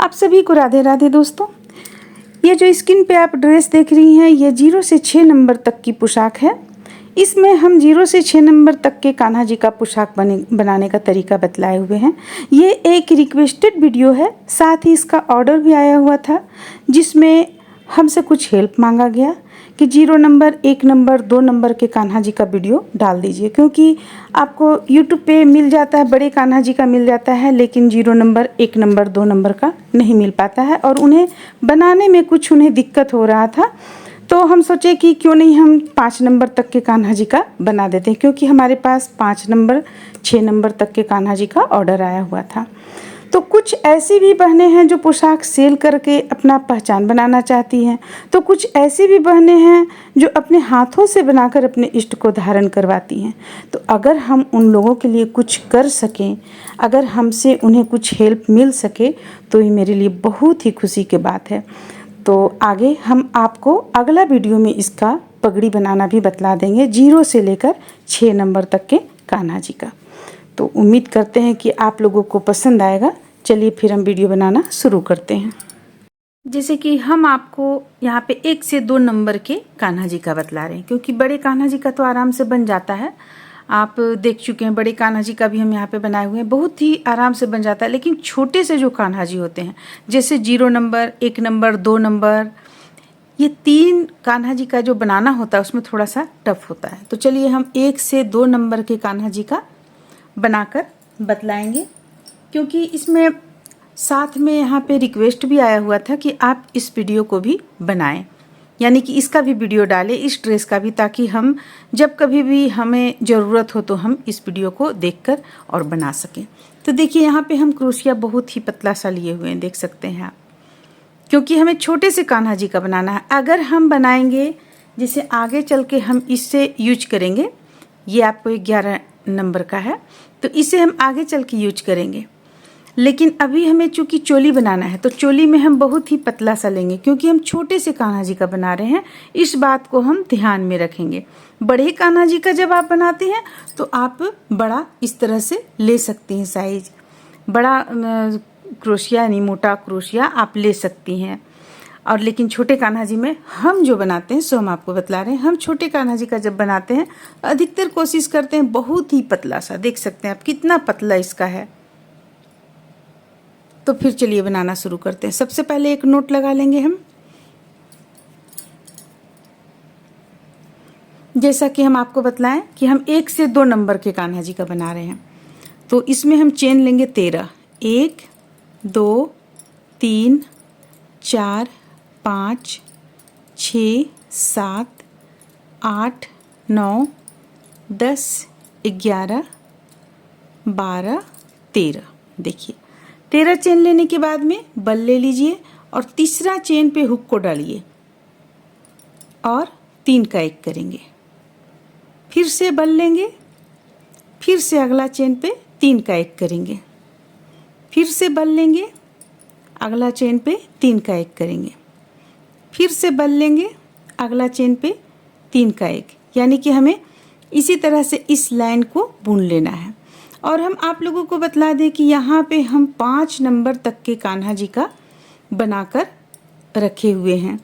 आप सभी को राधे राधे दोस्तों। ये जो स्क्रीन पे आप ड्रेस देख रही हैं ये 0 से 6 नंबर तक की पोशाक है। इसमें हम 0 से 6 नंबर तक के कान्हा जी का पोशाक बनाने का तरीका बतलाए हुए हैं। ये एक रिक्वेस्टेड वीडियो है, साथ ही इसका ऑर्डर भी आया हुआ था जिसमें हमसे कुछ हेल्प मांगा गया कि 0 नंबर, 1 नंबर, 2 नंबर के कान्हा जी का वीडियो डाल दीजिए, क्योंकि आपको यूट्यूब पे मिल जाता है, बड़े कान्हा जी का मिल जाता है, लेकिन 0 नंबर, 1 नंबर, 2 नंबर का नहीं मिल पाता है और उन्हें बनाने में कुछ उन्हें दिक्कत हो रहा था। तो हम सोचे कि क्यों नहीं हम 5 नंबर तक के कान्हा जी का बना देते हैं, क्योंकि हमारे पास 5 नंबर, 6 नंबर तक के कान्हा जी का ऑर्डर आया हुआ था। तो कुछ ऐसी भी बहनें हैं जो पोशाक सेल करके अपना पहचान बनाना चाहती हैं, तो कुछ ऐसी भी बहनें हैं जो अपने हाथों से बनाकर अपने इष्ट को धारण करवाती हैं। तो अगर हम उन लोगों के लिए कुछ कर सकें, अगर हमसे उन्हें कुछ हेल्प मिल सके तो ये मेरे लिए बहुत ही खुशी की बात है। तो आगे हम आपको अगला वीडियो में इसका पगड़ी बनाना भी बतला देंगे, 0 से लेकर 6 नंबर तक के कान्हा जी का। तो उम्मीद करते हैं कि आप लोगों को पसंद आएगा। चलिए फिर हम वीडियो बनाना शुरू करते हैं। जैसे कि हम आपको यहाँ पे 1 से 2 नंबर के कान्हा जी का बतला रहे हैं, क्योंकि बड़े कान्हा जी का तो आराम से बन जाता है। आप देख चुके हैं, बड़े कान्हा जी का भी हम यहाँ पे बनाए हुए हैं, बहुत ही आराम से बन जाता है। लेकिन छोटे से जो कान्हा जी होते हैं, जैसे 0 नंबर, 1 नंबर, 2 नंबर, ये 3 कान्हा जी का जो बनाना होता है उसमें थोड़ा सा टफ होता है। तो चलिए हम 1 से 2 नंबर के कान्हा जी का बनाकर बतलाएंगे, क्योंकि इसमें साथ में यहाँ पे रिक्वेस्ट भी आया हुआ था कि आप इस वीडियो को भी बनाएं, यानी कि इसका भी वीडियो डालें, इस ड्रेस का भी, ताकि हम जब कभी भी हमें ज़रूरत हो तो हम इस वीडियो को देखकर और बना सकें। तो देखिए यहाँ पे हम क्रोशिया बहुत ही पतला सा लिए हुए हैं, देख सकते हैं आप, क्योंकि हमें छोटे से कान्हा जी का बनाना है। अगर हम बनाएंगे, जैसे आगे चल के हम इससे यूज करेंगे, ये आपको 11 नंबर का है, तो इसे हम आगे चल के यूज करेंगे। लेकिन अभी हमें चूंकि चोली बनाना है तो चोली में हम बहुत ही पतला सा लेंगे, क्योंकि हम छोटे से कान्हा जी का बना रहे हैं। इस बात को हम ध्यान में रखेंगे। बड़े कान्हा जी का जब आप बनाते हैं तो आप बड़ा इस तरह से ले सकती हैं, साइज बड़ा क्रोशिया यानी मोटा क्रोशिया आप ले सकती हैं। और लेकिन छोटे कान्हा जी में हम जो बनाते हैं सो हम आपको बतला रहे हैं। हम छोटे कान्हा जी का जब बनाते हैं अधिकतर कोशिश करते हैं बहुत ही पतला सा, देख सकते हैं आप कितना पतला इसका है। तो फिर चलिए बनाना शुरू करते हैं। सबसे पहले एक नोट लगा लेंगे हम, जैसा कि हम आपको बतलाएं कि हम 1 से 2 नंबर के कान्हा जी का बना रहे हैं। तो इसमें हम चेन लेंगे 13, 1 2 3 4 5 6 7 8 9 10 11 12 13। देखिए 13 चेन लेने के बाद में बल ले लीजिए और तीसरा चेन पे हुक को डालिए और 3 का 1 करेंगे। फिर से बल लेंगे, फिर से अगला चेन पे 3 का 1 करेंगे, फिर से बल लेंगे, अगला चेन पे 3 का 1 करेंगे, फिर से बल लेंगे, अगला चेन पे 3 का 1, यानी कि हमें इसी तरह से इस लाइन को बुन लेना है। और हम आप लोगों को बतला दें कि यहाँ पे हम 5 नंबर तक के कान्हा जी का बनाकर रखे हुए हैं।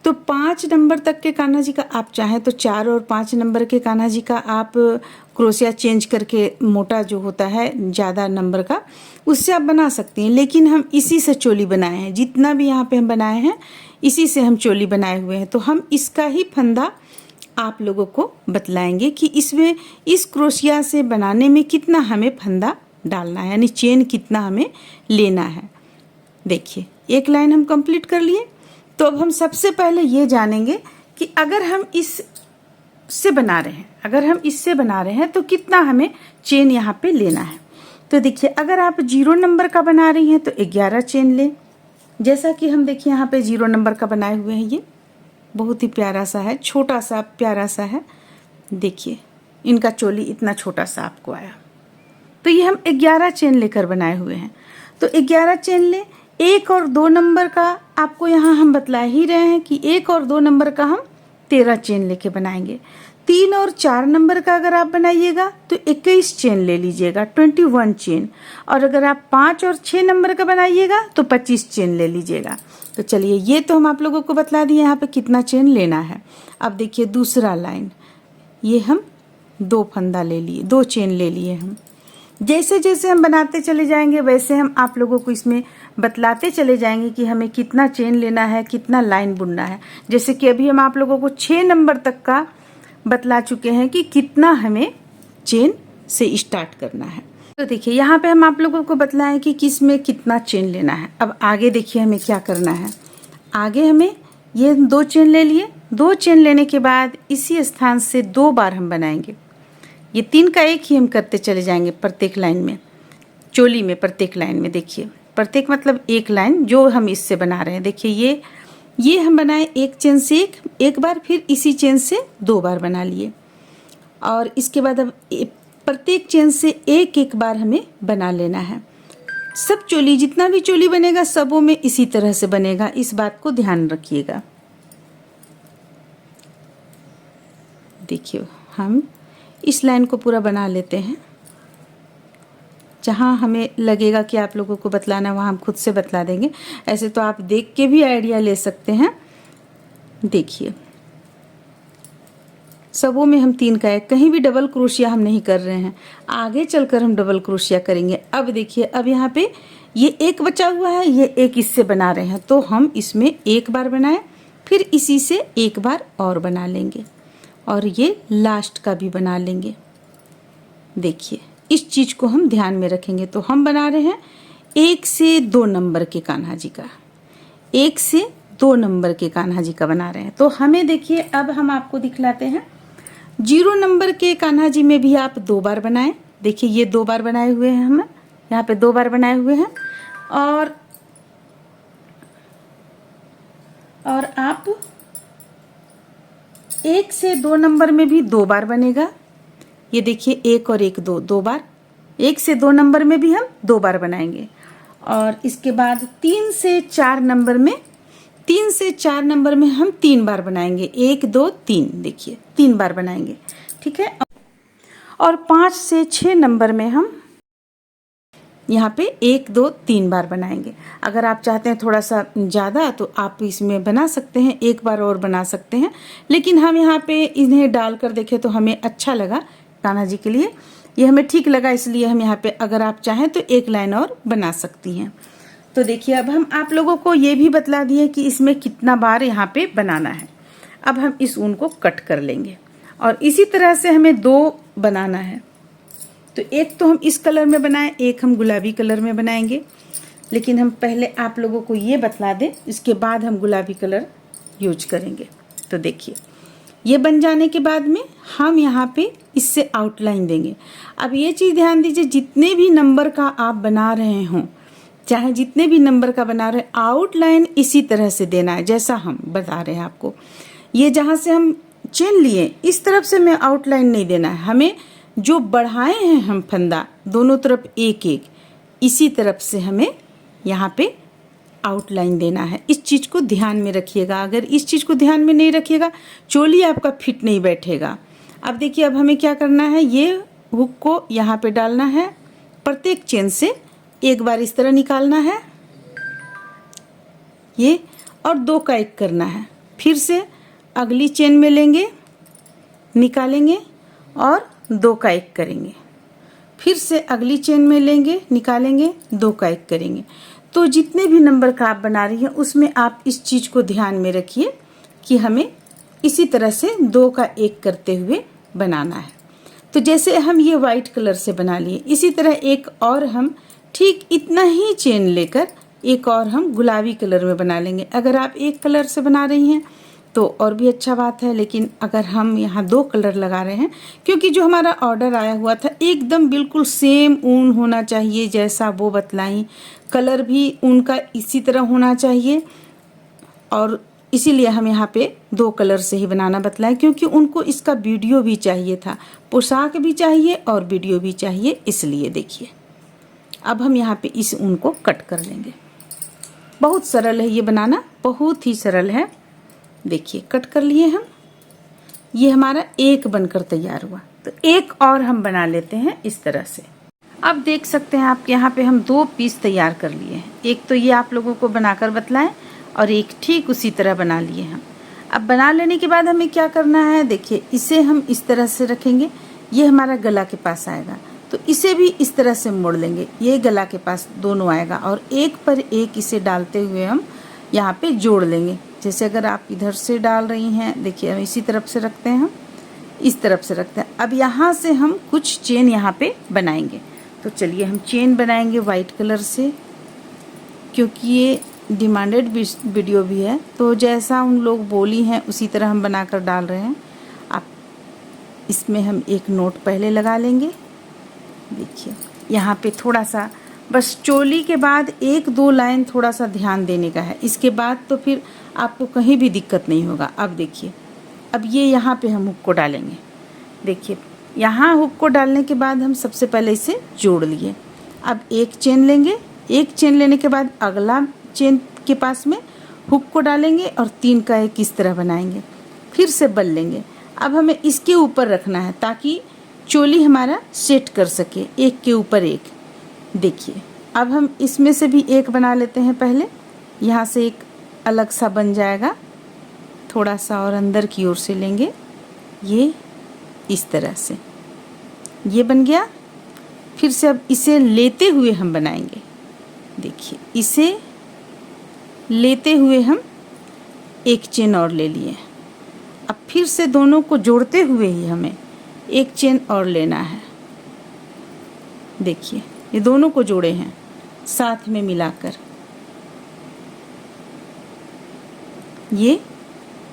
तो 5 नंबर तक के कान्हा जी का आप चाहें तो 4 और 5 नंबर के कान्हा जी का आप क्रोशिया चेंज करके, मोटा जो होता है ज़्यादा नंबर का, उससे आप बना सकती हैं। लेकिन हम इसी से चोली बनाए हैं, जितना भी यहाँ पे हम बनाए हैं इसी से हम चोली बनाए हुए हैं। तो हम इसका ही फंदा आप लोगों को बतलाएंगे कि इसमें इस क्रोशिया से बनाने में कितना हमें फंदा डालना है, यानी चेन कितना हमें लेना है। देखिए एक लाइन हम कंप्लीट कर लिए। तो अब हम सबसे पहले ये जानेंगे कि अगर हम इससे बना रहे हैं, अगर हम इससे बना रहे हैं तो कितना हमें चेन यहाँ पे लेना है। तो देखिए अगर आप 0 नंबर का बना रही हैं तो 11 चेन लें, जैसा कि हम देखिए यहाँ पे 0 नंबर का बनाए हुए हैं। ये बहुत ही प्यारा सा है, छोटा सा प्यारा सा है। देखिए इनका चोली इतना छोटा सा आपको आया। तो ये हम 11 चेन लेकर बनाए हुए हैं। तो 11 चेन ले। 1 और 2 नंबर का आपको यहाँ हम बतला ही रहे हैं कि 1 और 2 नंबर का हम 13 चेन लेके बनाएंगे। 3 और 4 नंबर का अगर आप बनाइएगा तो 21 चेन ले लीजिएगा, 21 चेन। और अगर आप 5 और 6 नंबर का बनाइएगा तो 25 चेन ले लीजिएगा। तो चलिए, ये तो हम आप लोगों को बतला दिए यहाँ पे कितना चेन लेना है। अब देखिए दूसरा लाइन, ये हम 2 फंदा ले लिए, 2 चेन ले लिए हम। जैसे जैसे हम बनाते चले जाएंगे वैसे हम आप लोगों को इसमें बतलाते चले जाएंगे कि हमें कितना चेन लेना है, कितना लाइन बुनना है। जैसे कि अभी हम आप लोगों को 6 नंबर तक का बतला चुके हैं कि कितना हमें चेन से स्टार्ट करना है। तो देखिए यहाँ पे हम आप लोगों को बतलाएं कि किस में कितना चेन लेना है। अब आगे देखिए हमें क्या करना है। आगे हमें ये 2 चेन ले लिए, 2 चेन लेने के बाद इसी स्थान से 2 बार हम बनाएंगे। ये 3 का 1 ही हम करते चले जाएंगे प्रत्येक लाइन में, चोली में प्रत्येक लाइन में। देखिए प्रत्येक मतलब एक लाइन जो हम इससे बना रहे हैं। देखिए ये हम बनाए 1 चेन से एक बार, फिर इसी चेन से 2 बार बना लिए। और इसके बाद अब प्रत्येक चेन से एक बार हमें बना लेना है। सब चोली, जितना भी चोली बनेगा सबों में इसी तरह से बनेगा, इस बात को ध्यान रखिएगा। देखिए हम इस लाइन को पूरा बना लेते हैं। जहाँ हमें लगेगा कि आप लोगों को बतलाना वहाँ हम खुद से बतला देंगे। ऐसे तो आप देख के भी आइडिया ले सकते हैं। देखिए सबों में हम 3 का 1, कहीं भी डबल क्रोशिया हम नहीं कर रहे हैं, आगे चलकर हम डबल क्रोशिया करेंगे। अब देखिए अब यहाँ पे ये 1 बचा हुआ है, ये 1 इससे बना रहे हैं, तो हम इसमें 1 बार बनाएं, फिर इसी से 1 बार और बना लेंगे और ये लास्ट का भी बना लेंगे। देखिए इस चीज़ को हम ध्यान में रखेंगे। तो हम बना रहे हैं 1 से 2 नंबर के कान्हा जी का, 1 से 2 नंबर के कान्हा जी का बना रहे हैं। तो हमें देखिए अब हम आपको दिखलाते हैं 0 नंबर के कान्हा जी में भी आप 2 बार बनाएं। देखिए ये 2 बार बनाए हुए हैं, हम यहाँ पे 2 बार बनाए हुए हैं। और आप 1 से 2 नंबर में भी 2 बार बनेगा। ये देखिए 1 और 1 2 बार, 1 से 2 नंबर में भी हम 2 बार बनाएंगे। और इसके बाद 3 से 4 नंबर में, 3 से 4 नंबर में हम 3 बार बनाएंगे, 1 2 3। देखिए 3 बार बनाएंगे, ठीक है। और 5 से 6 नंबर में हम यहाँ पे 1 2 3 बार बनाएंगे। अगर आप चाहते हैं थोड़ा सा ज़्यादा तो आप इसमें बना सकते हैं, 1 बार और बना सकते हैं। लेकिन हम यहाँ पे इन्हें डालकर देखें तो हमें अच्छा लगा, कान्हा जी के लिए ये हमें ठीक लगा, इसलिए हम यहाँ पे अगर आप चाहें तो 1 लाइन और बना सकती हैं। तो देखिए अब हम आप लोगों को ये भी बतला दिए कि इसमें कितना बार यहाँ पे बनाना है। अब हम इस ऊन को कट कर लेंगे और इसी तरह से हमें 2 बनाना है। तो 1 तो हम इस कलर में बनाएं, 1 हम गुलाबी कलर में बनाएंगे। लेकिन हम पहले आप लोगों को ये बतला दें, इसके बाद हम गुलाबी कलर यूज करेंगे। तो देखिए ये बन जाने के बाद में हम यहाँ पे इससे आउटलाइन देंगे। अब ये चीज़ ध्यान दीजिए, जितने भी नंबर का आप बना रहे हों, चाहे जितने भी नंबर का बना रहे, आउटलाइन इसी तरह से देना है जैसा हम बता रहे हैं आपको। ये जहाँ से हम चेन लिए इस तरफ से हमें आउटलाइन नहीं देना है, हमें जो बढ़ाए हैं हम फंदा दोनों तरफ 1 1, इसी तरफ से हमें यहाँ पे आउटलाइन देना है। इस चीज़ को ध्यान में रखिएगा। अगर इस चीज़ को ध्यान में नहीं रखिएगा चोली आपका फिट नहीं बैठेगा। अब देखिए अब हमें क्या करना है, ये हुक को यहाँ पे डालना है, प्रत्येक चेन से 1 बार इस तरह निकालना है ये, और 2 का 1 करना है। फिर से अगली चेन में लेंगे, निकालेंगे और 2 का 1 करेंगे। फिर से अगली चेन में लेंगे, निकालेंगे, 2 का 1 करेंगे। तो जितने भी नंबर का आप बना रही हैं उसमें आप इस चीज़ को ध्यान में रखिए कि हमें इसी तरह से 2 का 1 करते हुए बनाना है। तो जैसे हम ये वाइट कलर से बना लिए, इसी तरह एक और हम ठीक इतना ही चेन लेकर एक और हम गुलाबी कलर में बना लेंगे। अगर आप 1 कलर से बना रही हैं तो और भी अच्छा बात है, लेकिन अगर हम यहाँ 2 कलर लगा रहे हैं, क्योंकि जो हमारा ऑर्डर आया हुआ था एकदम बिल्कुल सेम ऊन होना चाहिए जैसा वो बतलाई, कलर भी उनका इसी तरह होना चाहिए, और इसीलिए हम यहाँ पे 2 कलर से ही बनाना बतलाएं, क्योंकि उनको इसका वीडियो भी चाहिए था, पोशाक भी चाहिए और वीडियो भी चाहिए। इसलिए देखिए अब हम यहाँ पे इस ऊन को कट कर लेंगे। बहुत सरल है ये बनाना, बहुत ही सरल है। देखिए कट कर लिए हम। ये हमारा एक बनकर तैयार हुआ। तो एक और हम बना लेते हैं इस तरह से। अब देख सकते हैं आप यहाँ पे हम 2 पीस तैयार कर लिए हैं। एक तो ये आप लोगों को बनाकर बतलाएं और एक ठीक उसी तरह बना लिए हम। अब बना लेने के बाद हमें क्या करना है, देखिए इसे हम इस तरह से रखेंगे, ये हमारा गला के पास आएगा, तो इसे भी इस तरह से मोड़ लेंगे, ये गला के पास दोनों आएगा और एक पर एक इसे डालते हुए हम यहाँ पे जोड़ लेंगे। जैसे अगर आप इधर से डाल रही हैं, देखिए हम इसी तरफ से रखते हैं, हम इस तरफ से रखते हैं। अब यहाँ से हम कुछ चेन यहाँ पे बनाएंगे। तो चलिए हम चेन बनाएंगे वाइट कलर से, क्योंकि ये डिमांडेड वीडियो भी है, तो जैसा उन लोग बोली हैं उसी तरह हम बनाकर डाल रहे हैं। आप इसमें हम एक नोट पहले लगा लेंगे। देखिए यहाँ पे थोड़ा सा बस चोली के बाद 1-2 लाइन थोड़ा सा ध्यान देने का है, इसके बाद तो फिर आपको कहीं भी दिक्कत नहीं होगा। अब देखिए, अब ये यहाँ पे हम हुक को डालेंगे। देखिए यहाँ हुक को डालने के बाद हम सबसे पहले इसे जोड़ लिए। अब एक चेन लेंगे, एक चेन लेने के बाद अगला चेन के पास में हुक को डालेंगे और 3 का एक इस तरह बनाएंगे, फिर से बल लेंगे। अब हमें इसके ऊपर रखना है ताकि चोली हमारा सेट कर सके, एक के ऊपर एक। देखिए अब हम इसमें से भी एक बना लेते हैं पहले, यहाँ से एक अलग सा बन जाएगा, थोड़ा सा और अंदर की ओर से लेंगे, ये इस तरह से ये बन गया। फिर से अब इसे लेते हुए हम बनाएंगे। देखिए इसे लेते हुए हम एक चेन और ले लिए। अब फिर से दोनों को जोड़ते हुए ही हमें एक चेन और लेना है। देखिए ये दोनों को जोड़े हैं साथ में मिलाकर, ये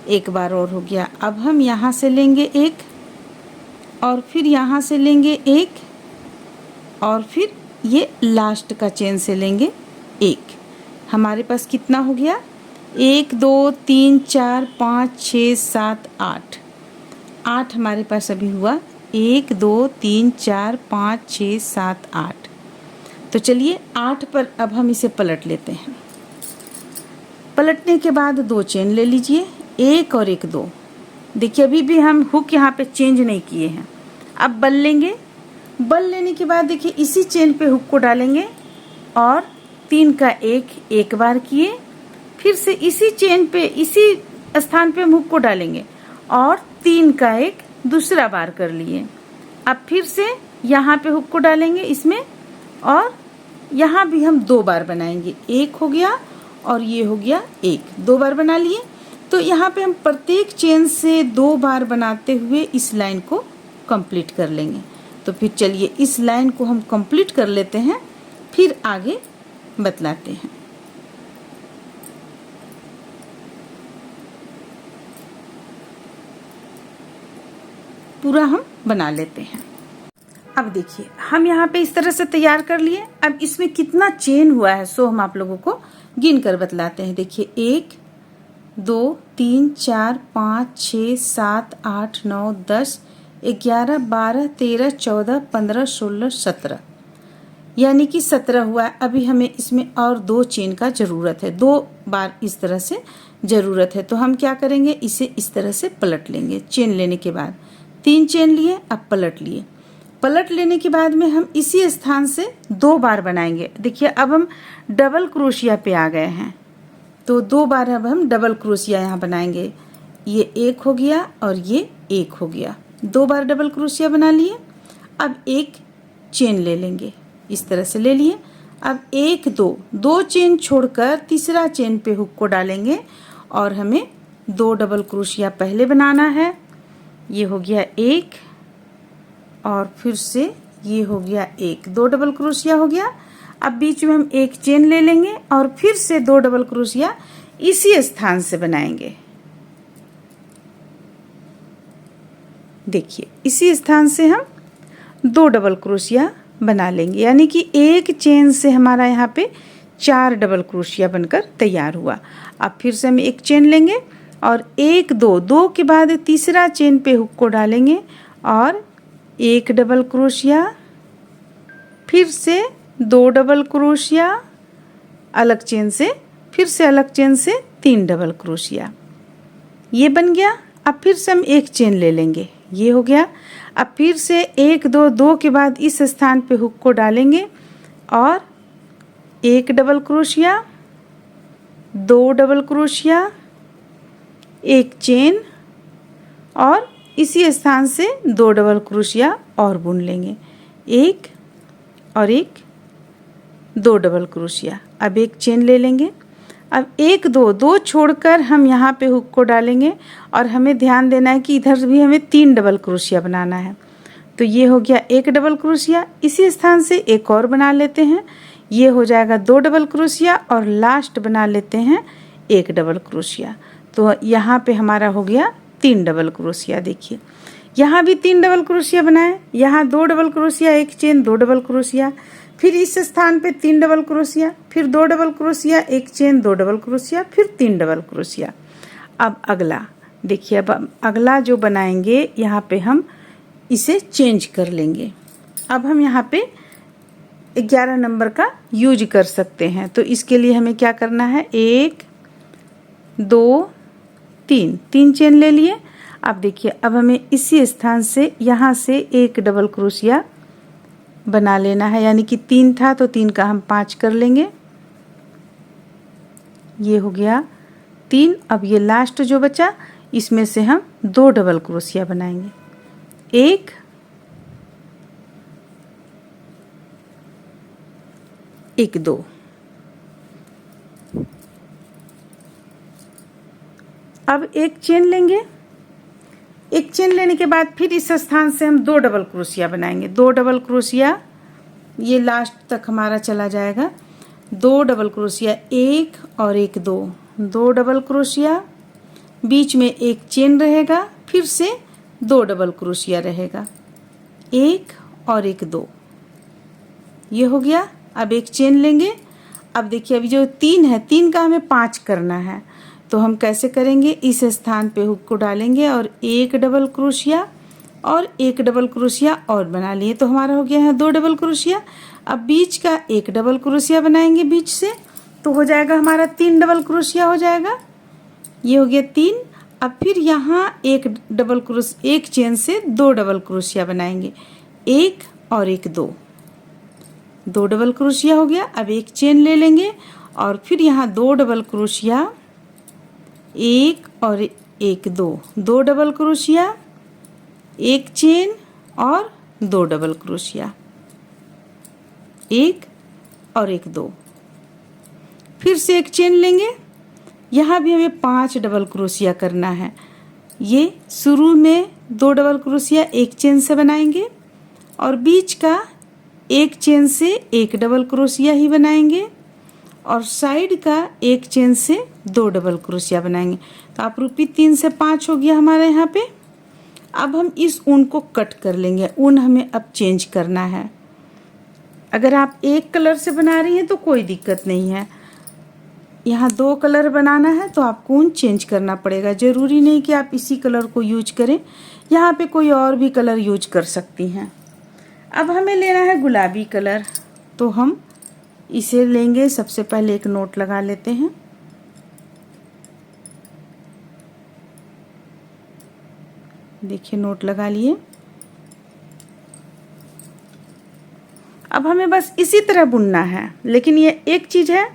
एक बार और हो गया। अब हम यहाँ से लेंगे एक और फिर यहाँ से लेंगे एक और फिर ये लास्ट का चेन से लेंगे एक। हमारे पास कितना हो गया, 1 2 3 4 5 6 7 8 8 हमारे पास अभी हुआ। 1 2 3 4 5 6 7 8। तो चलिए 8 पर अब हम इसे पलट लेते हैं। पलटने के बाद 2 चेन ले लीजिए, एक और एक 2। देखिए अभी भी हम हुक यहाँ पे चेंज नहीं किए हैं। अब बल लेंगे, बल लेने के बाद देखिए इसी चेन पे हुक को डालेंगे और 3 का एक बार किए, फिर से इसी चेन पे इसी स्थान पे हम हुक को डालेंगे और 3 का एक दूसरा बार कर लिए। अब फिर से यहाँ पे हुक को डालेंगे इसमें और यहाँ भी हम 2 बार बनाएंगे, एक हो गया और ये हो गया एक, 2 बार बना लिए। तो यहाँ पे हम प्रत्येक चेन से 2 बार बनाते हुए इस लाइन को कंप्लीट कर लेंगे। तो फिर चलिए इस लाइन को हम कंप्लीट कर लेते हैं, फिर आगे बतलाते हैं। पूरा हम बना लेते हैं। अब देखिए हम यहाँ पे इस तरह से तैयार कर लिए। अब इसमें कितना चेन हुआ है सो हम आप लोगों को गिन कर बतलाते हैं। देखिए 1 2 3 4 5 6 7 8 9 10 11 12 13 14 15 16 17, यानी कि 17 हुआ है। अभी हमें इसमें और 2 चेन का ज़रूरत है, 2 बार इस तरह से ज़रूरत है। तो हम क्या करेंगे, इसे इस तरह से पलट लेंगे। चेन लेने के बाद 3 चेन लिए, अब पलट लिए। पलट लेने के बाद में हम इसी स्थान से 2 बार बनाएंगे। देखिए अब हम डबल क्रोशिया पे आ गए हैं, तो 2 बार अब हम डबल क्रोशिया यहाँ बनाएंगे। ये एक हो गया और ये एक हो गया, 2 बार डबल क्रोशिया बना लिए। अब एक चेन ले लेंगे, इस तरह से ले लिए। अब 1 2 चेन छोड़कर तीसरा चेन पे हुक को डालेंगे और हमें 2 डबल क्रोशिया पहले बनाना है। ये हो गया एक और फिर से ये हो गया एक, 2 डबल क्रोशिया हो गया। अब बीच में हम एक चेन ले लेंगे और फिर से 2 डबल क्रोशिया इसी स्थान से बनाएंगे। देखिए इसी स्थान से हम 2 डबल क्रोशिया बना लेंगे, यानी कि एक चेन से हमारा यहाँ पे 4 डबल क्रोशिया बनकर तैयार हुआ। अब फिर से हम एक चेन लेंगे और 1 2 के बाद तीसरा चेन पे हुक को डालेंगे और 1 डबल क्रोशिया, फिर से 2 डबल क्रोशिया अलग चेन से, फिर से अलग चेन से 3 डबल क्रोशिया, ये बन गया। अब फिर से हम एक चेन ले लेंगे, ये हो गया। अब फिर से 1 2 2 के बाद इस स्थान पे हुक को डालेंगे और 1 double crochet, 2 double crochet, 1 chain और इसी स्थान से 2 डबल क्रोशिया और बुन लेंगे, 1 और 1, 2 डबल क्रोशिया। अब एक चेन ले लेंगे। अब 1 2 2 छोड़कर हम यहाँ पे हुक को डालेंगे और हमें ध्यान देना है कि इधर भी हमें 3 डबल क्रोशिया बनाना है। तो ये हो गया 1 डबल क्रोशिया, इसी स्थान से एक और बना लेते हैं, ये हो जाएगा 2 डबल क्रोशिया और लास्ट बना लेते हैं 1 डबल क्रोशिया। तो यहाँ पे हमारा हो गया 3 डबल क्रोशिया। देखिए यहाँ भी 3 डबल क्रोशिया बनाए, यहाँ 2 double crochet, 1 chain, 2 double crochet, फिर इस स्थान पे 3 डबल क्रोशिया, फिर 2 double crochet, 1 chain, 2 double crochet, फिर 3 डबल क्रोशिया। अब अगला देखिए, अब अगला जो बनाएंगे यहाँ पे हम इसे चेंज कर लेंगे। अब हम यहाँ पे 11 नंबर का यूज कर सकते हैं। तो इसके लिए हमें क्या करना है, 1 2 3 चेन ले लिए। अब देखिए, अब हमें इसी स्थान से यहाँ से 1 डबल क्रोशिया बना लेना है, यानी कि 3 था तो 3 का हम 5 कर लेंगे, ये हो गया 3। अब ये लास्ट जो बचा इसमें से हम 2 डबल क्रोशिया बनाएंगे, 1 1 2। अब एक चेन लेंगे, एक चेन लेने के बाद फिर इस स्थान से हम 2 डबल क्रोशिया बनाएंगे, 2 डबल क्रोशिया, ये लास्ट तक हमारा चला जाएगा। 2 डबल क्रोशिया, 1 और 1 2, 2 डबल क्रोशिया, बीच में एक चेन रहेगा, फिर से 2 डबल क्रोशिया रहेगा, 1 और 1 2, ये हो गया। अब एक चेन लेंगे। अब देखिए, अभी जो 3 है, 3 का हमें 5 करना है, तो हम कैसे करेंगे, इस स्थान पे हुक को डालेंगे और 1 डबल क्रोशिया और 1 डबल क्रोशिया और बना लिए, तो हमारा हो गया है 2 डबल क्रोशिया। अब बीच का 1 डबल क्रोशिया बनाएंगे बीच से, तो हो जाएगा हमारा 3 डबल क्रोशिया हो जाएगा, ये हो गया 3। अब फिर यहाँ 1 चेन से 2 डबल क्रोशिया बनाएंगे, 1 और 1 2, 2 डबल क्रोशिया हो गया। अब एक चेन ले लेंगे और फिर यहाँ 2 डबल क्रोशिया, 1 और 1 2, 2 डबल क्रोशिया, 1 चेन और 2 डबल क्रोशिया, 1 और 1 2, फिर से एक चेन लेंगे। यहाँ भी हमें 5 डबल क्रोशिया करना है। ये शुरू में 2 डबल क्रोशिया 1 चेन से बनाएंगे और बीच का 1 चेन से 1 डबल क्रोशिया ही बनाएंगे और साइड का 1 चेन से 2 डबल क्रोशिया बनाएंगे। तो आप रूपी 3 से 5 हो गया हमारे यहाँ पे। अब हम इस ऊन को कट कर लेंगे, ऊन हमें अब चेंज करना है। अगर आप एक कलर से बना रही हैं तो कोई दिक्कत नहीं है, यहाँ 2 कलर बनाना है तो आपको ऊन चेंज करना पड़ेगा। ज़रूरी नहीं कि आप इसी कलर को यूज करें, यहाँ पे कोई और भी कलर यूज कर सकती हैं। अब हमें लेना है गुलाबी कलर, तो हम इसे लेंगे। सबसे पहले एक नोट लगा लेते हैं, देखिए नोट लगा लिए। अब हमें बस इसी तरह बुनना है, लेकिन ये एक चीज़ है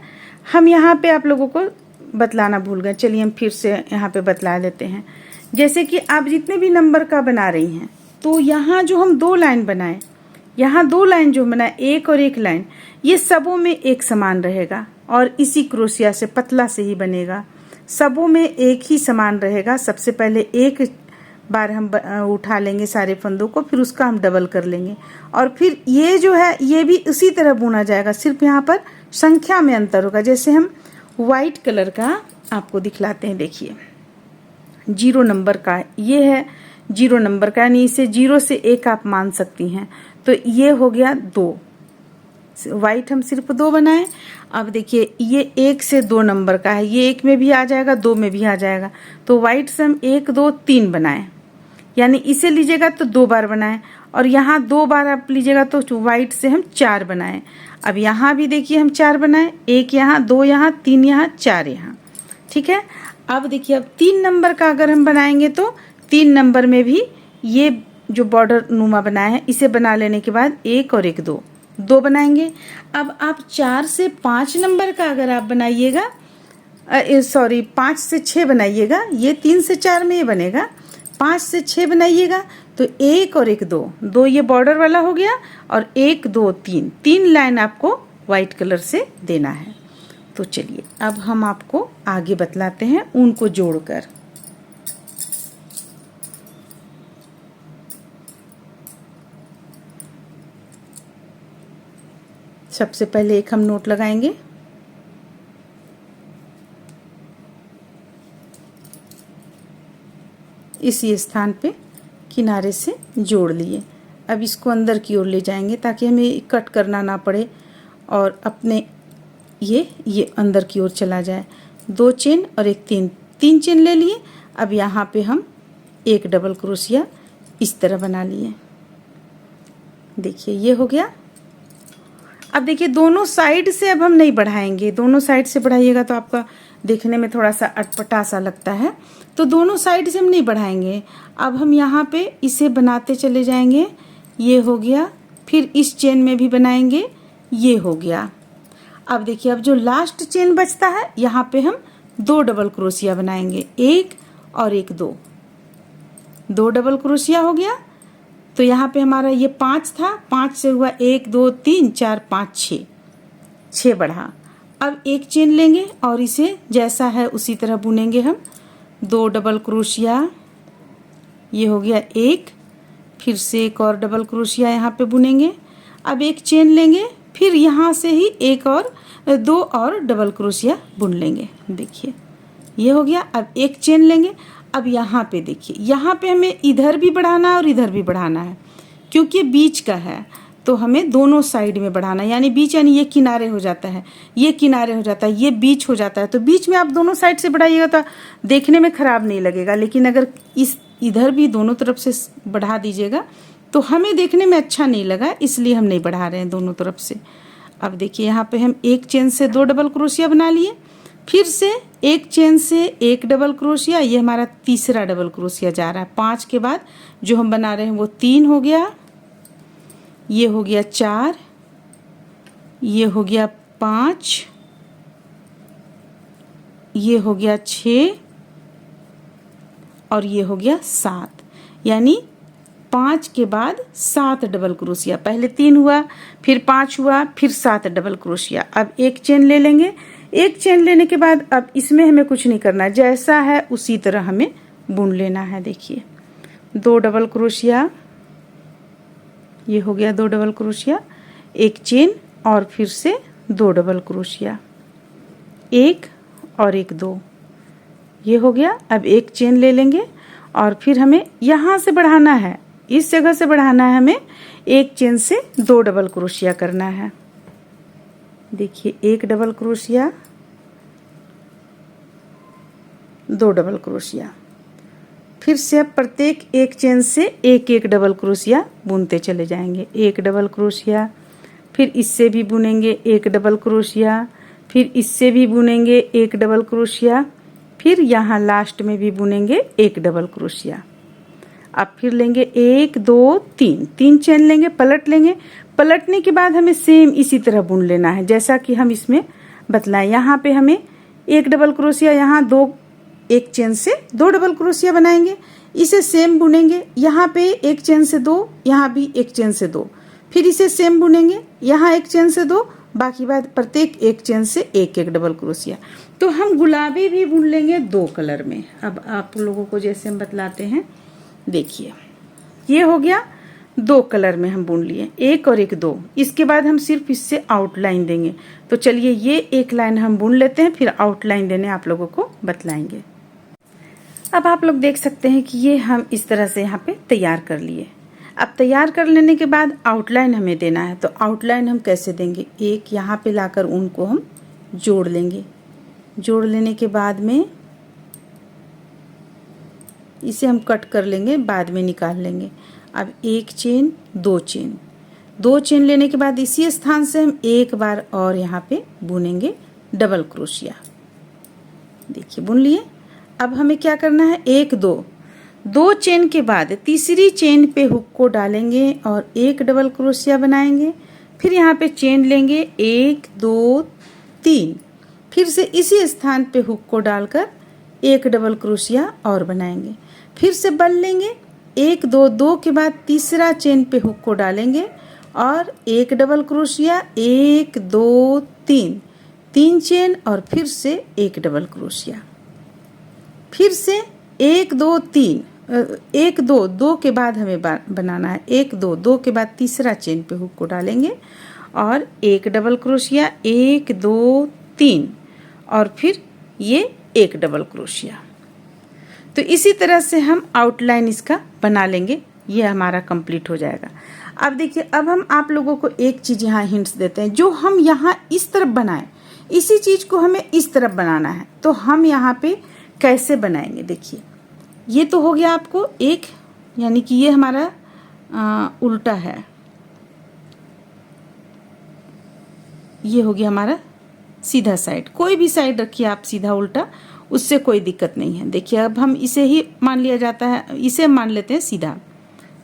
हम यहाँ पे आप लोगों को बतलाना भूल गए, चलिए हम फिर से यहाँ पे बतला देते हैं। जैसे कि आप जितने भी नंबर का बना रही हैं, तो यहाँ जो हम 2 लाइन बनाए, यहाँ 2 लाइन जो बनाए, 1 और 1 लाइन, ये सबों में एक समान रहेगा और इसी क्रोशिया से पतला से ही बनेगा, सबों में एक ही समान रहेगा। सबसे पहले एक बार हम उठा लेंगे सारे फंदों को, फिर उसका हम डबल कर लेंगे और फिर ये जो है ये भी उसी तरह बुना जाएगा, सिर्फ यहाँ पर संख्या में अंतर होगा। जैसे हम वाइट कलर का आपको दिखलाते हैं, देखिए 0 नंबर का ये है, 0 नंबर का, यानी इसे 0 से 1 आप मान सकती हैं। तो ये हो गया 2, वाइट हम सिर्फ 2 बनाए। अब देखिए ये 1 से 2 नंबर का है, ये 1 में भी आ जाएगा, 2 में भी आ जाएगा, तो वाइट से हम 1 2 3 बनाए, यानी इसे लीजिएगा तो 2 बार बनाए और यहाँ 2 बार आप लीजिएगा तो वाइट से हम 4 बनाए। अब यहाँ भी देखिए हम 4 बनाए, 1 यहाँ, 2 यहाँ, 3 यहाँ, 4 यहाँ, ठीक है। अब देखिए, अब 3 नंबर का अगर हम बनाएंगे तो 3 नंबर में भी ये जो बॉर्डर नुमा बनाए हैं इसे बना लेने के बाद 1 और 1 2 बनाएंगे। अब आप 4 से 5 नंबर का अगर आप बनाइएगा, सॉरी 5 से 6 बनाइएगा, ये 3 से 4 में ये बनेगा। 5 से 6 बनाइएगा तो 1 और 1 2 ये बॉर्डर वाला हो गया, और 1 2 3 लाइन आपको वाइट कलर से देना है। तो चलिए अब हम आपको आगे बतलाते हैं ऊन को जोड़कर। सबसे पहले एक हम नोट लगाएंगे, इसी स्थान पे किनारे से जोड़ लिए। अब इसको अंदर की ओर ले जाएंगे ताकि हमें कट करना ना पड़े और अपने ये अंदर की ओर चला जाए। 2 चेन और एक 3 चेन ले लिए। अब यहाँ पे हम एक डबल क्रोशिया इस तरह बना लिए। देखिए ये हो गया। अब देखिए दोनों साइड से अब हम नहीं बढ़ाएंगे, दोनों साइड से बढ़ाइएगा तो आपका देखने में थोड़ा सा अटपटा सा लगता है, तो दोनों साइड से हम नहीं बढ़ाएंगे। अब हम यहाँ पे इसे बनाते चले जाएंगे। ये हो गया, फिर इस चेन में भी बनाएंगे, ये हो गया। अब देखिए अब जो लास्ट चेन बचता है यहाँ पे हम 2 डबल क्रोशिया बनाएंगे, 1 और 1 2 डबल क्रोशिया हो गया। तो यहाँ पे हमारा ये 5 था, 5 से हुआ 1 2 3 4 5 6 बढ़ा। अब एक चेन लेंगे और इसे जैसा है उसी तरह बुनेंगे हम। 2 डबल क्रोशिया, ये हो गया 1, फिर से एक और डबल क्रोशिया यहाँ पे बुनेंगे। अब एक चेन लेंगे, फिर यहाँ से ही 2 और डबल क्रोशिया बुन लेंगे। देखिए ये हो गया। अब एक चेन लेंगे। अब यहाँ पे देखिए, यहाँ पे हमें इधर भी बढ़ाना है और इधर भी बढ़ाना है, क्योंकि बीच का है तो हमें दोनों साइड में बढ़ाना है। यानी बीच यानी ये किनारे हो जाता है, ये किनारे हो जाता है, ये बीच हो जाता है। तो बीच में आप दोनों साइड से बढ़ाइएगा तो देखने में खराब नहीं लगेगा, लेकिन अगर इधर भी दोनों तरफ से बढ़ा दीजिएगा तो हमें देखने में अच्छा नहीं लगा, इसलिए हम नहीं बढ़ा रहे हैं दोनों तरफ से। अब देखिए यहाँ पे हम एक चेन से 2 डबल क्रोशिया बना लिए, फिर से एक चेन से 1 डबल क्रोशिया, ये हमारा तीसरा डबल क्रोशिया जा रहा है। 5 के बाद जो हम बना रहे हैं वो 3 हो गया, ये हो गया 4, ये हो गया 5, ये हो गया 6 और ये हो गया 7। यानी 5 के बाद 7 डबल क्रोशिया। पहले 3 हुआ, फिर 5 हुआ, फिर 7 डबल क्रोशिया। अब एक चेन ले लेंगे। एक चेन लेने के बाद अब इसमें हमें कुछ नहीं करना, जैसा है उसी तरह हमें बुन लेना है। देखिए 2 डबल क्रोशिया, ये हो गया 2 डबल क्रोशिया, एक चेन और फिर से 2 डबल क्रोशिया, 1 और 1 2, ये हो गया। अब एक चेन ले लेंगे और फिर हमें यहाँ से बढ़ाना है, इस जगह से बढ़ाना है हमें। एक चेन से 2 डबल क्रोशिया करना है। देखिए 1 डबल क्रोशिया, 2 डबल क्रोशिया, फिर से अब प्रत्येक एक चेन से 1 डबल क्रोशिया बुनते चले जाएंगे। 1 डबल क्रोशिया, फिर इससे भी बुनेंगे 1 डबल क्रोशिया, फिर इससे भी बुनेंगे 1 डबल क्रोशिया, फिर यहाँ लास्ट में भी बुनेंगे 1 डबल क्रोशिया। अब फिर लेंगे 1 2 3 चेन लेंगे, पलट लेंगे। पलटने के बाद हमें सेम इसी तरह बुन लेना है जैसा कि हम इसमें बतलाएं। यहाँ पे हमें 1 डबल क्रोशिया, यहाँ 2 एक चेन से 2 डबल क्रोशिया बनाएंगे, इसे सेम बुनेंगे। यहाँ पे एक चेन से 2, यहाँ भी एक चेन से 2, फिर इसे सेम बुनेंगे। यहाँ एक चेन से 2, बाकी बात प्रत्येक एक चेन से 1 डबल क्रोशिया। तो हम गुलाबी भी बुन लेंगे 2 कलर में। अब आप लोगों को जैसे हम बतलाते हैं, देखिए ये हो गया 2 कलर में हम बुन लिए, 1 और 1 2। इसके बाद हम सिर्फ इससे आउटलाइन देंगे। तो चलिए ये एक लाइन हम बुन लेते हैं, फिर आउटलाइन देने आप लोगों को बतलाएंगे। अब आप लोग देख सकते हैं कि ये हम इस तरह से यहाँ पे तैयार कर लिए। अब तैयार कर लेने के बाद आउटलाइन हमें देना है। तो आउटलाइन हम कैसे देंगे, एक यहाँ पे लाकर ऊन को हम जोड़ लेंगे। जोड़ लेने के बाद में इसे हम कट कर लेंगे, बाद में निकाल लेंगे। अब 1 चेन 2 चेन, 2 चेन लेने के बाद इसी स्थान से हम एक बार और यहाँ पे बुनेंगे डबल क्रोशिया। देखिए बुन लिए। अब हमें क्या करना है, 1 2 चेन के बाद तीसरी चेन पे हुक को डालेंगे और एक डबल क्रोशिया बनाएंगे। फिर यहाँ पे चेन लेंगे 1 2 3, फिर से इसी स्थान पे हुक को डालकर एक डबल क्रोशिया और बनाएंगे। फिर से बल लेंगे 1 2 2 के बाद तीसरा चेन पे हुक को डालेंगे और एक डबल क्रोशिया 1 2 3 चेन और फिर से एक डबल क्रोशिया। फिर से 1 2 3 1 2 2 के बाद हमें बनाना है 1 2 2 के बाद तीसरा चेन पे हुक को डालेंगे और एक डबल क्रोशिया 1 2 3 और फिर ये एक डबल क्रोशिया। तो इसी तरह से हम आउटलाइन इसका बना लेंगे, ये हमारा कंप्लीट हो जाएगा। अब देखिए, अब हम आप लोगों को एक चीज़ यहाँ हिंट्स देते हैं, जो हम यहाँ इस तरफ बनाएं इसी चीज़ को हमें इस तरफ बनाना है। तो हम यहाँ पे कैसे बनाएंगे, देखिए ये तो हो गया आपको एक, यानी कि ये हमारा उल्टा है, ये हो गया हमारा सीधा साइड। कोई भी साइड रखिए आप सीधा उल्टा, उससे कोई दिक्कत नहीं है। देखिए अब हम इसे ही मान लिया जाता है, इसे मान लेते हैं सीधा,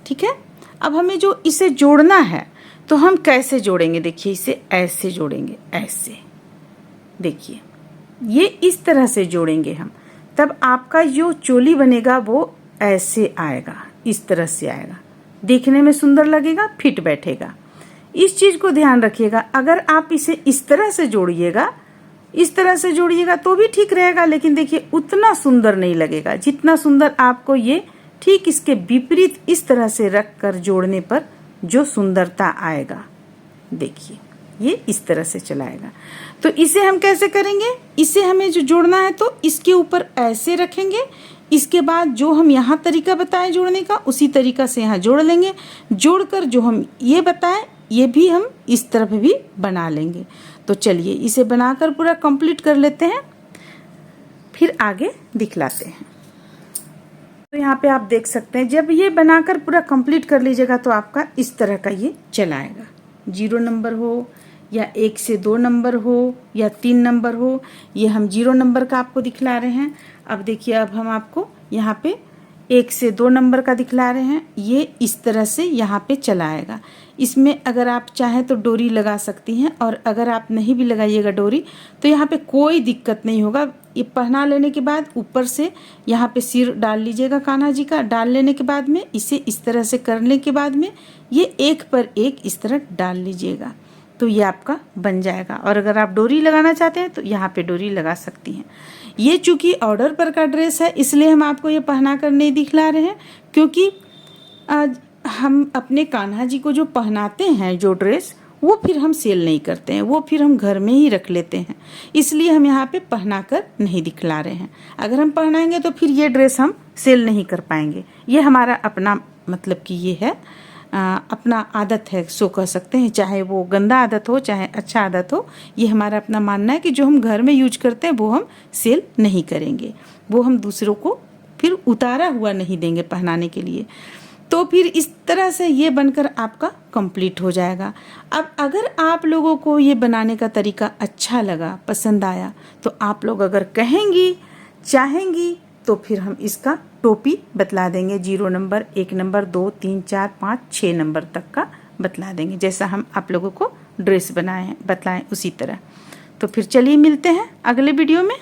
ठीक है। अब हमें जो इसे जोड़ना है तो हम कैसे जोड़ेंगे, देखिए इसे ऐसे जोड़ेंगे, ऐसे देखिए ये इस तरह से जोड़ेंगे हम, तब आपका जो चोली बनेगा वो ऐसे आएगा, इस तरह से आएगा, देखने में सुंदर लगेगा, फिट बैठेगा। इस चीज़ को ध्यान रखिएगा। अगर आप इसे इस तरह से जोड़िएगा, इस तरह से जोड़िएगा तो भी ठीक रहेगा, लेकिन देखिए उतना सुंदर नहीं लगेगा जितना सुंदर आपको ये ठीक इसके विपरीत इस तरह से रख कर जोड़ने पर जो सुंदरता आएगा। देखिए ये इस तरह से चलाएगा। तो इसे हम कैसे करेंगे, इसे हमें जो जोड़ना है तो इसके ऊपर ऐसे रखेंगे, इसके बाद जो हम यहाँ तरीका बताएं जोड़ने का उसी तरीका से यहाँ जोड़ लेंगे। जोड़कर जो हम ये बताएं ये भी हम इस तरफ भी बना लेंगे। तो चलिए इसे बनाकर पूरा कंप्लीट कर लेते हैं, फिर आगे दिखलाते हैं। तो यहाँ पे आप देख सकते हैं, जब ये बनाकर पूरा कंप्लीट कर लीजिएगा तो आपका इस तरह का ये चलाएगा। 0 नंबर हो या 1 से 2 नंबर हो या 3 नंबर हो, ये हम 0 नंबर का आपको दिखला रहे हैं। अब देखिए, अब हम आपको यहाँ पे 1 से 2 नंबर का दिखला रहे हैं। ये इस तरह से यहाँ पे चलाएगा। इसमें अगर आप चाहें तो डोरी लगा सकती हैं, और अगर आप नहीं भी लगाइएगा डोरी तो यहाँ पे कोई दिक्कत नहीं होगा। ये पहना लेने के बाद ऊपर से यहाँ पे सिर डाल लीजिएगा कान्हा जी का। डाल लेने के बाद में इसे इस तरह से करने के बाद में ये एक पर एक इस तरह डाल लीजिएगा, तो ये आपका बन जाएगा। और अगर आप डोरी लगाना चाहते हैं तो यहाँ पे डोरी लगा सकती हैं। ये चूँकि ऑर्डर पर का ड्रेस है इसलिए हम आपको ये पहना कर नहीं दिखला रहे हैं, क्योंकि हम अपने कान्हा जी को जो पहनाते हैं जो ड्रेस, वो फिर हम सेल नहीं करते हैं, वो फिर हम घर में ही रख लेते हैं, इसलिए हम यहाँ पे पहना कर नहीं दिखला रहे हैं। अगर हम पहनाएंगे तो फिर ये ड्रेस हम सेल नहीं कर पाएंगे। ये हमारा अपना मतलब कि ये है अपना आदत है, सो कह सकते हैं, चाहे वो गंदा आदत हो चाहे अच्छा आदत हो। ये हमारा अपना मानना है कि जो हम घर में यूज करते हैं वो हम सेल नहीं करेंगे, वो हम दूसरों को फिर उतारा हुआ नहीं देंगे पहनाने के लिए। तो फिर इस तरह से ये बनकर आपका कंप्लीट हो जाएगा। अब अगर आप लोगों को ये बनाने का तरीका अच्छा लगा, पसंद आया, तो आप लोग अगर कहेंगी चाहेंगी तो फिर हम इसका टोपी बतला देंगे। 0 नंबर, 1 नंबर, 2 3 4 5 6 नंबर तक का बतला देंगे, जैसा हम आप लोगों को ड्रेस बनाए हैं बतलाएं उसी तरह। तो फिर चलिए मिलते हैं अगले वीडियो में।